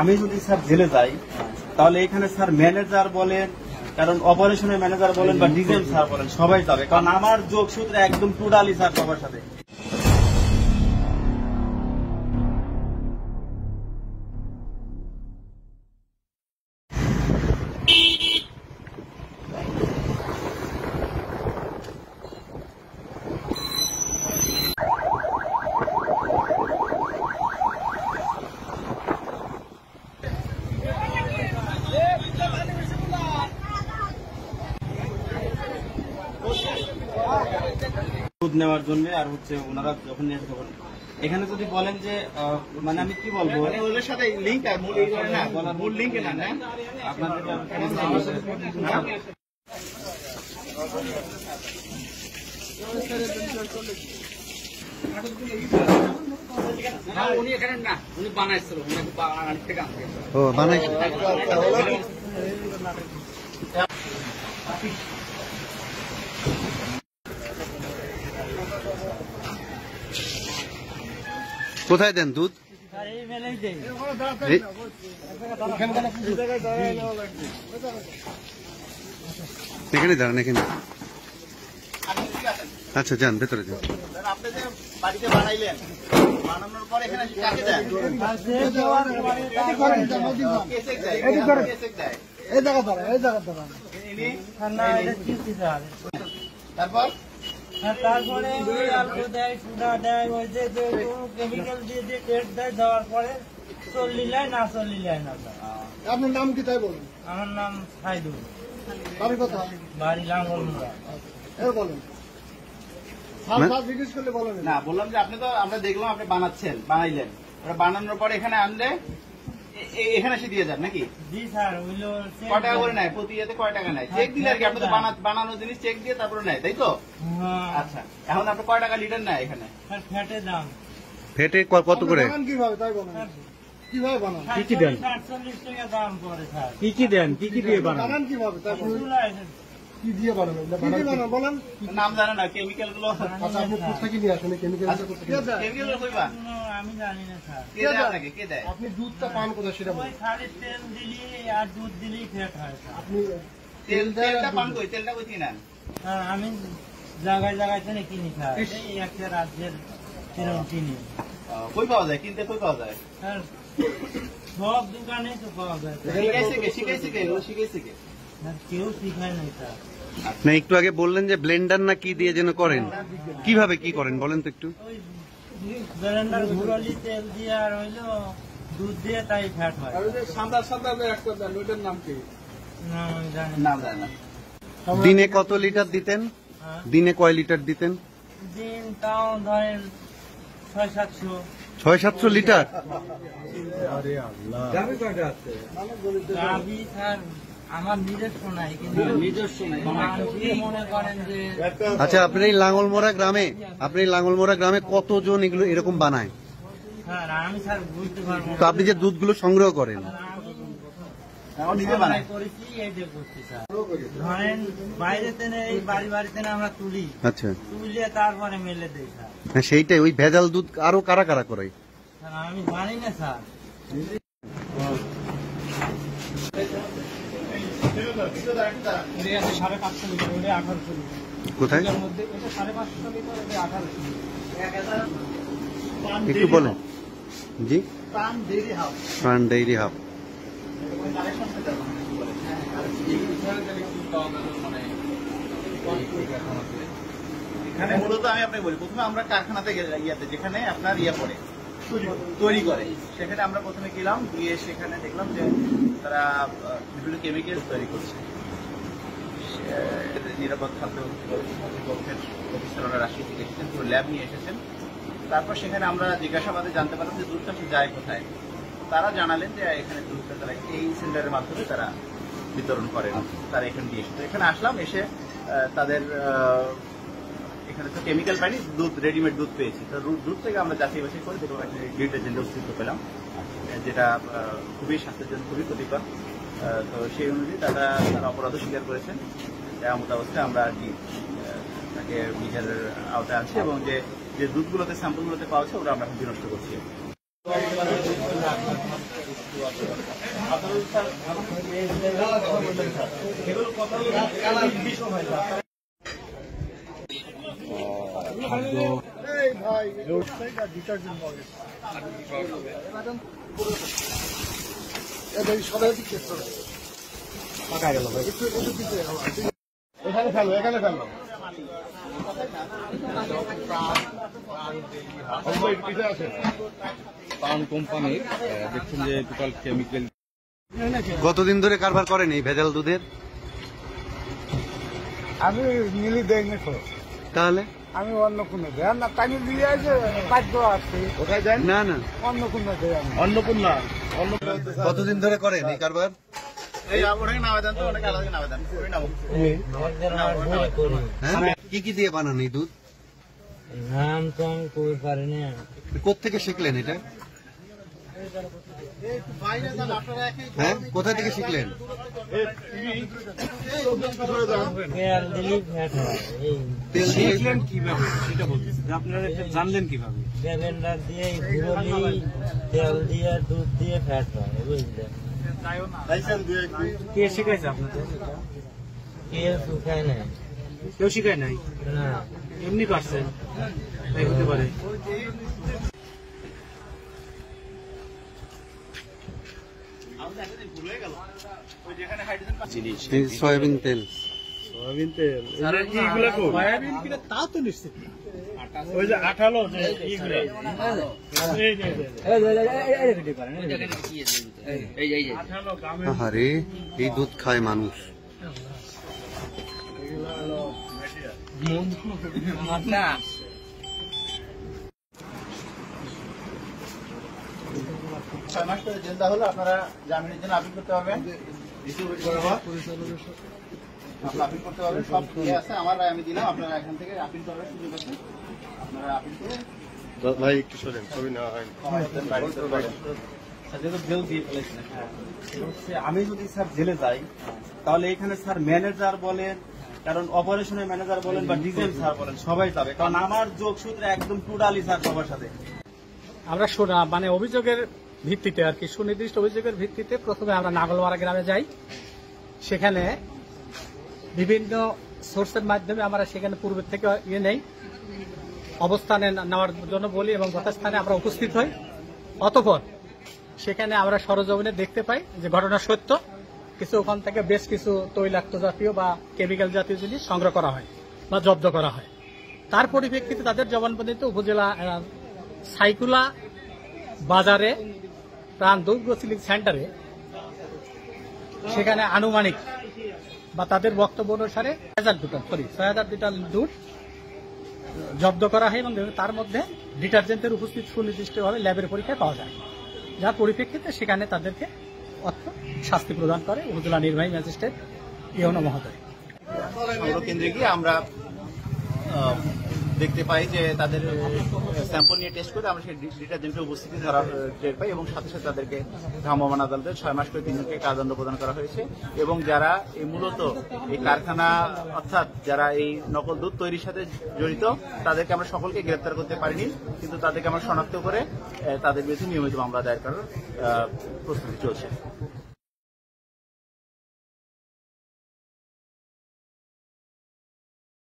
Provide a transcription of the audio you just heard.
আমি যদি স্যার জেলে যাই তাহলে এখানে স্যার ম্যানেজার বলেন, কারণ অপারেশনের ম্যানেজার বলেন বা ডিজেল স্যার বলেন, সবাই যাবে, কারণ আমার যোগসূত্রে একদম টোটালি স্যার সবার সাথে। দুধ নেওয়ার জন্য আর হচ্ছে ওনারা যখন নিয়ে আসে তখন এখানে যদি বলেন যে মানে আমি কি বলবো, ওদের সাথে লিঙ্ক আর মূল এই না বলার মূল লিঙ্ক না না আপনাদের উনি এখানে না, উনি বানাইছিল, ও বানাইছিল। কোথায় দেন দুধ? এখানে দাঁড়ান, এখানে। আচ্ছা যান ভেতরে যান। আপনি যে বাড়িতে বানাইলেন, বানানোর পর এখানে কাকে দেন? তারপরে অল্প দেয়, সুদা দেয়, ওই যে কেমিক্যাল দিয়ে যে টেস্ট দেয়, দেওয়ার পরে চল্লিলায় না চল্লিলায় না। আপনার নাম কি তাই বলুন? আমার নাম সাইদুল। বাড়ি কথা? বাড়ি লাঙ্গলমুড়া। বলেন জিজ্ঞেস করলে বলেন না, বললাম যে আপনি তো আমরা দেখলাম আপনি বানাচ্ছেন, বানাইলেন, বানানোর পরে এখানে আনলে এখানে এসে দিয়ে যান নাকি? জি স্যার। কয় টাকা করে নেয় প্রতি ইয়েতে? কয় টাকা নেয়? চেক দিলে আর কি, আপনি তো বানানো জিনিস চেক দিয়ে তারপরে নেয়, তাই তো? আচ্ছা, এখন আপনি কয় টাকা লিটার নেয় এখানে? ফ্যাটের দাম। ফেটে কত করে? কিভাবে তাই বলেন, কিভাবে বানান? কি কি দেন? ৪৭ টাকা দাম পড়ে স্যার। কি কি দেন, কি কি দিয়ে বানান? কিভাবে তাই বলেন, কি দিয়ে বানান? বলেন। নাম জানে না কেমিক্যাল গুলো। আচ্ছা, আপনি কোথেকে নিয়ে আসেন কেমিক্যাল? কেমিক্যাল কইবা? আমি জানি না স্যার। কে দেয় আপনাকে? কে দেয়? আপনি দুধটা পান কোথায় সেটা বলেন। খালি তেল দিলি আর দুধ দিলি ফ্যাট হয়। আপনি তেলটা পান কই? তেলটা কই কিনেন? আমি জায়গায় জায়গায় থেকে কিনি স্যার, এই একটা রাজ্যের কিনি। কই পাওয়া যায়? কিনতে কই পাওয়া যায়? স্যার সব দোকানে তো পাওয়া যায়। শিখাইছে কে? এগুলো শিখাইছে কে? কেউ শিখায় নাই স্যার। না, একটু আগে বললেন যে ব্লেন্ডার না কি দিয়ে যেন করেন, কিভাবে কি করেন বলেন তো একটু। ওই ব্লেন্ডার ঘুরালি তেল দিয়ে আর হইলো দুধ দিয়ে, তাই ফ্যাট হয়। ওইটার নাম কি? না আমি জানি না। নাম জানে না। দিনে কত লিটার দিতেন? দিনে কয় লিটার দিতেন? দিন তাও ধরেন ৬০০-৭০০। ৬০০-৭০০ লিটার? গাভী স্যার আমার নিজস্ব নাই, কিন্তু নিজস্ব নাই মনে করেন যে। আচ্ছা, আপনি এই লাঙ্গলমোড়া গ্রামে কতজন এগুলো এরকম বানায়? স্যার আমি স্যার বুঝতে পারবো তো আপনি যে দুধগুলো সংগ্রহ করেন? করেছি, এই যে করছি স্যার। ধরেন বাইরে তেনে এই বাড়িতে আমরা তুলি, আচ্ছা, তুলিয়ে তারপরে মেলে দেই স্যার। হ্যাঁ, সেইটাই। ওই ভেজাল দুধ আরো কারা কারা করে? আমি জানি না স্যার। কোথায় একটু বলেন। জি, প্রাণ ডেইরি হাব। এখানে মূলত আমি আপনাকে বলি, প্রথমে আমরা কারখানাতে যেখানে আপনার পড়ে তৈরি করে, সেখানে আমরা প্রথমে গেলাম, গিয়ে সেখানে দেখলাম যে তারা বিভিন্ন কেমিক্যাল তৈরি করছে। নিরাপদ খাদ্য কর্তৃপক্ষের অফিসাররা রাশি থেকে এসেছেন, পুরো ল্যাব নিয়ে এসেছেন। তারপর সেখানে আমরা জিজ্ঞাসাবাদে জানতে পারলাম যে দুধটা যায় কোথায়। তারা জানালেন যে এখানে দুধটা তারা এই সেন্টারের মাধ্যমে তারা বিতরণ করেন। তারা এখানে দিয়ে এসে, এখানে আসলাম, এসে তাদের এখানে তো কেমিক্যাল পাইনি, দুধ রেডিমেড দুধ পেয়েছি। তো দুধ থেকে আমরা যাচাই বাছাই করে দেখলাম একটা ডিটারজেন্টের অস্তিত্ব পেলাম, যেটা খুবই স্বাস্থ্যের জন্য খুবই ক্ষতিকর। তো সেই অনুযায়ী তারা অপরাধ স্বীকার করেছেন। এমন অবস্থায় আমরা আর কি তাদেরকে বিচারের আওতায় আনছি এবং যে দুধগুলোতে স্যাম্পলগুলোতে পাওয়া যাচ্ছে ওরা আমরা এখন বিনষ্ট করছি। এখানে ফেলো, এখানে ফেলো। পান কোম্পানির দেখছেন যে টোটাল কেমিক্যাল। কতদিন ধরে কারবার করেন এই ভেজাল দুধের? আমি মিলি দেয়নি তো, তাহলে আমি অন্য কোনো দেয় না, পানি দিয়ে আছে বাধ্য আছে। কোথায় দেন? না না, অন্য কোনো দেয় আমি। অন্নপূর্ণা। কতদিন ধরে করেন এই কারবার? এই ওনাকে নামে দেন তো, ওনাকে আলাদা নামে দেন, ওই নামো। হ্যাঁ, কি কি দিয়ে বানান এই দুধ? নাম তো আমি কই পারি না। কোত্থেকে শিখলেন এটা? হ্যাঁ, কোথা থেকে শিখলেন? তেল দিলি ফ্যাট হয়। এই তেল দিয়ে কিভাবে সেটা বলতেছি, আপনারা এটা জানলেন কিভাবে? ব্লেন্ডার দিয়ে ঘুরলি, তেল দিয়ে দুধ দিয়ে ফ্যাট হয়, বুঝলেন? কে শিখাইছে আপনাদের? কেউ শিখায় নাই। কেউ শিখায় নাই? না, এমনি পারছেন, তাই হতে পারে। এই সয়াবিন তেল। সয়াবিন তেল। এইগুলা কো? সয়াবিন কিনা তা তো নিশ্চিত না। ওই যে আঠালো যে এইগুলা। আঠালো গামে। আরে এই দুধ খায় মানুষ। ছয় মাস করে জেলদা হলো, আপনারা জামিনের জন্য আপিল করতে পারবেন। আপনারা আপিল করতে পারবেন, সব ইয়ে আছে, আমার রায় আমি দিলাম, আপনারা এখান থেকে আপিল করার সুযোগ আছে, আপনারা আপিল করে ভাই একটু সরেন, ছবি নেওয়া হয়। আমি যদি স্যার জেলে যাই তাহলে এখানে স্যার ম্যানেজার বলেন, কারণ অপারেশনের ম্যানেজার বলেন বা ডিজেল স্যার বলেন, সবাই যাবে, কারণ আমার যোগসূত্রে একদম টোটালি স্যার সবার সাথে। আমরা মানে অভিযোগের ভিত্তিতে আর কি, সুনির্দিষ্ট অভিযোগের ভিত্তিতে প্রথমে আমরা নাগলমারা গ্রামে যাই। সেখানে বিভিন্ন সোর্সের মাধ্যমে আমরা সেখানে পূর্বের থেকে ইয়ে নেই, অবস্থানে নেওয়ার জন্য বলি এবং যথাস্থানে আমরা উপস্থিত হই। অতঃপর সেখানে আমরা সরজমিনে দেখতে পাই যে ঘটনা সত্য, কিছু ওখান থেকে বেশ কিছু তৈলাক্ত জাতীয় বা কেমিক্যাল জাতীয় জিনিস সংগ্রহ করা হয় বা জব্দ করা হয়। তার পরিপ্রেক্ষিতে তাদের জবানবন্দিতে উপজেলা সাইকুলা বাজারে প্রাণ দুধ প্রসেসিং সেন্টারে সেখানে আনুমানিক বা তাদের বক্তব্য অনুসারে 6,000 লিটার দুধ জব্দ করা হয় এবং তার মধ্যে ডিটারজেন্টের উপস্থিত সুনির্দিষ্টভাবে ল্যাবের পরীক্ষায় পাওয়া যায়, যার পরিপ্রেক্ষিতে সেখানে তাদেরকে শাস্তি প্রদান করে উপজেলা নির্বাহী ম্যাজিস্ট্রেট ইউনো মহোদয়। সংগ্রহ কেন্দ্রে গিয়ে আমরা দেখতে পাই যে তাদের স্যাম্পল নিয়ে টেস্ট করে আমরা সেই ডিটারজেন্টের উপস্থিতি ধরা টের পাই এবং সাথে সাথে তাদেরকে ভ্রাম্যমাণ আদালতে 6 মাস করে 3 জনকে কারাদণ্ড প্রদান করা হয়েছে এবং যারা এই মূলত এই কারখানা অর্থাৎ যারা এই নকল দুধ তৈরির সাথে জড়িত তাদেরকে আমরা সকলকে গ্রেপ্তার করতে পারিনি, কিন্তু তাদেরকে আমরা শনাক্ত করে তাদের বিরুদ্ধে নিয়মিত মামলা দায়ের করার প্রস্তুতি চলছে।